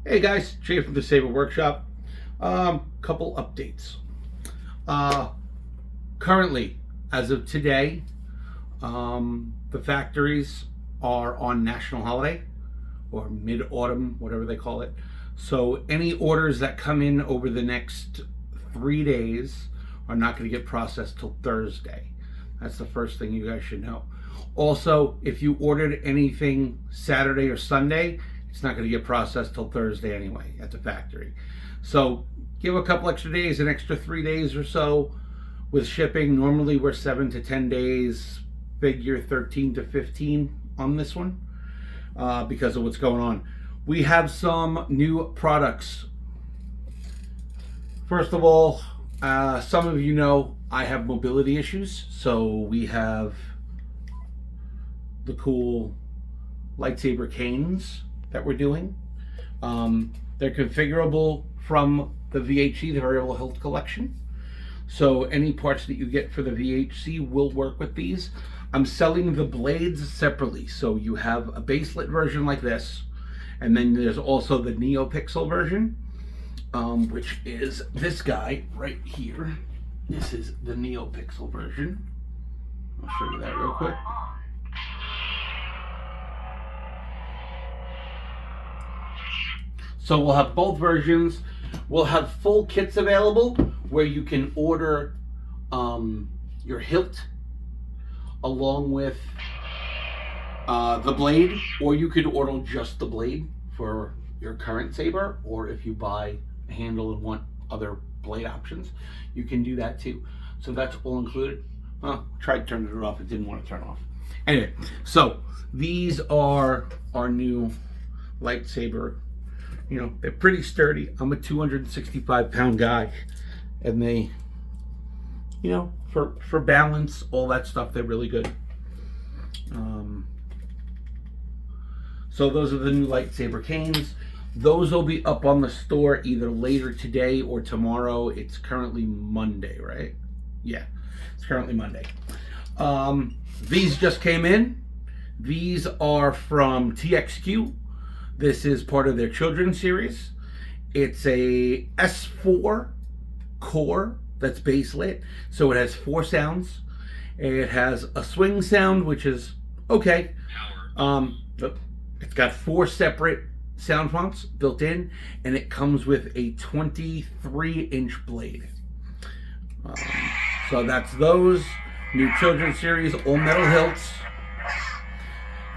Hey guys, Jay from the Saber Workshop. Couple updates. Currently, as of today, the factories are on national holiday or mid-autumn, whatever they call it. So any orders that come in over the next 3 days are not going to get processed till Thursday. That's the first thing you guys should know. Also, if you ordered anything Saturday or Sunday, it's not going to get processed till Thursday anyway at the factory. So give a couple extra days, an extra 3 days or so with shipping. Normally we're 7 to 10 days, figure 13 to 15 on this one because of what's going on. We have some new products. First of all, some of you know I have mobility issues, so we have the cool lightsaber canes that we're doing. They're configurable from the VHC, the Variable Hilt Collection. So any parts that you get for the VHC will work with these. I'm selling the blades separately. So you have a baselit version like this, and then there's also the neopixel version, which is this guy right here. This is the neopixel version. I'll show you that real quick. So we'll have both versions. We'll have full kits available where you can order your hilt along with the blade, or you could order just the blade for your current saber, or if you buy a handle and want other blade options, you can do that too. So that's all included. Tried turning it off, it didn't want to turn off. Anyway, so these are our new lightsaber. You know, they're pretty sturdy. I'm a 265-pound guy, and they, you know, for balance, all that stuff, they're really good. So those are the new lightsaber canes. Those will be up on the store either later today or tomorrow. It's currently Monday, right? Yeah, it's currently Monday. These just came in. These are from TXQ. This is part of their children's series. It's a S4 core that's baselit, so it has 4 sounds. It has a swing sound, which is okay. It's got 4 separate sound fonts built in, and it comes with a 23-inch blade. So that's those. New children's series, all metal hilts.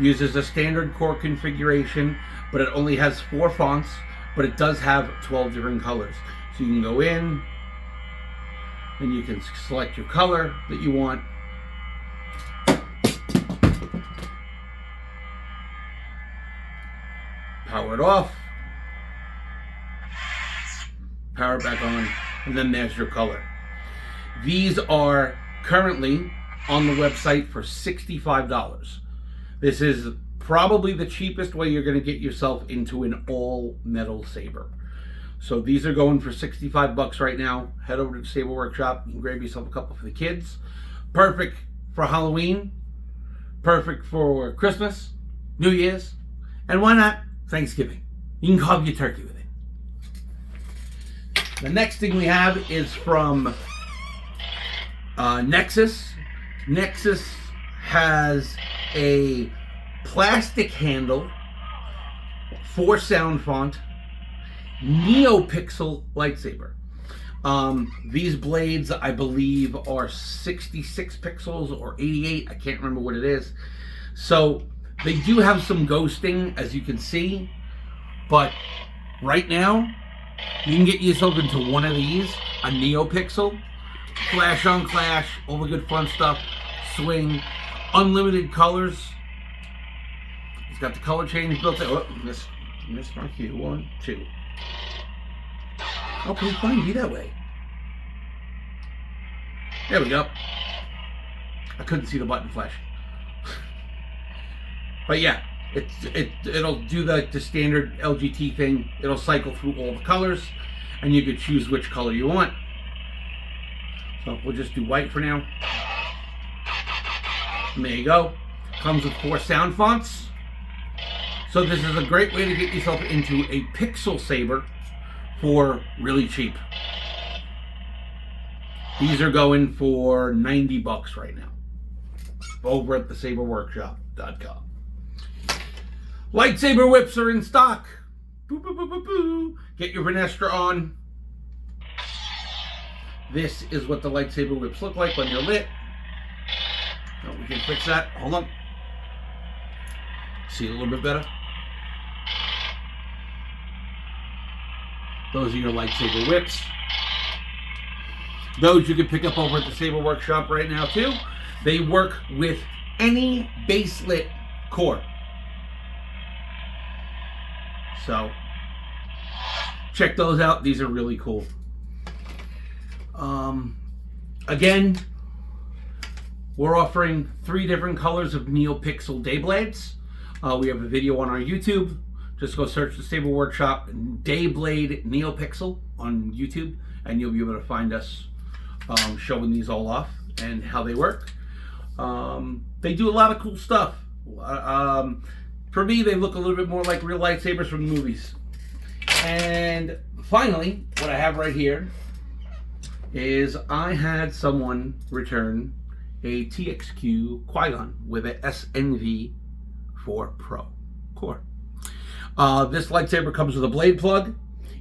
Uses a standard core configuration, but it only has 4 fonts, but it does have 12 different colors. So you can go in, and you can select your color that you want. Power it off. Power it back on, and then there's your color. These are currently on the website for $65. This is probably the cheapest way you're going to get yourself into an all metal saber. So these are going for $65 right now. Head over to the Saber Workshop. You can grab yourself a couple for the kids. Perfect for Halloween. Perfect for Christmas, New Year's, and why not Thanksgiving? You can carve your turkey with it. The next thing we have is from Nexus. Nexus has a plastic handle, 4 sound font, neopixel lightsaber. These blades, I believe, are 66 pixels or 88. I can't remember what it is. So they do have some ghosting, as you can see, but right now you can get yourself into one of these, a neopixel, flash on clash, all the good fun stuff, swing, unlimited colors. It's got the color change built in. Oh, missed my cue. 1, 2. Okay, fine, be that way. There we go. I couldn't see the button flash. But yeah, it'll do the standard LGT thing. It'll cycle through all the colors, and you could choose which color you want. So we'll just do white for now. And there you go. Comes with 4 sound fonts. So this is a great way to get yourself into a pixel saber for really cheap. These are going for $90 right now over at the saberworkshop.com. Lightsaber whips are in stock. Boo, boo, boo, boo, boo. Get your Venestra on. This is what the lightsaber whips look like when they're lit. Oh, we can fix that. Hold on. See it a little bit better? Those are your lightsaber whips. Those you can pick up over at the Saber Workshop right now too. They work with any baselit core. So check those out. These are really cool. Again, we're offering 3 different colors of neopixel Dayblades. We have a video on our YouTube. Just go search the Saber Workshop Dayblade Neopixel on YouTube, and you'll be able to find us showing these all off and how they work. They do a lot of cool stuff. For me, they look a little bit more like real lightsabers from the movies. And finally, what I have right here is I had someone return a TXQ Qui-Gon with a SNV4 Pro core. This lightsaber comes with a blade plug.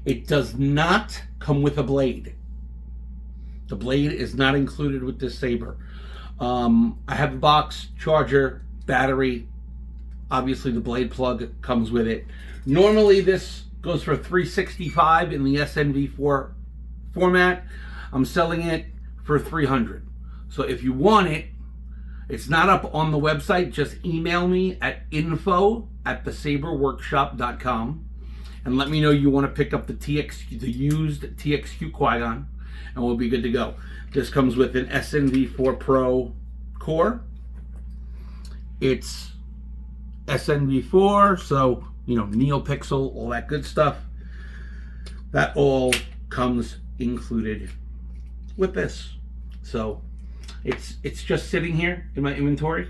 It does not come with a blade. The blade is not included with this saber. I have the box, charger, battery. Obviously the blade plug comes with it. Normally this goes for $365 in the SNV4 format. I'm selling it for $300. So if you want it, it's not up on the website. Just email me at info@thesaberworkshop.com and let me know you want to pick up the used TXQ Qui-Gon, and we'll be good to go. This comes with an SNV4 Pro core. It's SNV4, so neopixel, all that good stuff. That all comes included with this. So it's just sitting here in my inventory.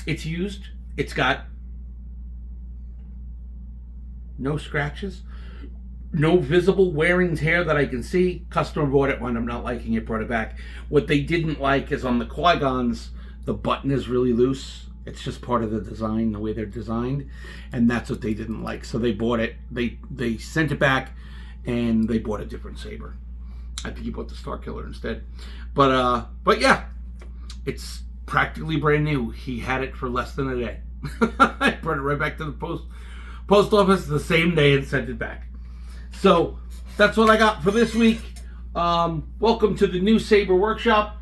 It's used. It's got no scratches, no visible wear and tear that I can see. Customer bought it, wound up not liking it, brought it back. What they didn't like is on the Qui-Gons, the button is really loose. It's just part of the design, the way they're designed, and that's what they didn't like. So they bought it. They sent it back, and they bought a different saber. I think he bought the Star Killer instead. But yeah, it's practically brand new. He had it for less than a day. I brought it right back to the post office the same day and sent it back. So that's what I got for this week. Welcome to the new Saber Workshop.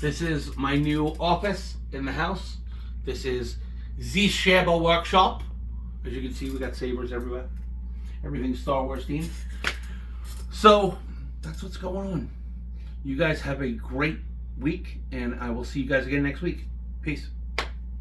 This is my new office in the house. This is the Saber Workshop. As you can see, we got sabers everywhere. Everything's Star Wars themed. So that's what's going on. You guys have a great week, and I will see you guys again next week. Peace.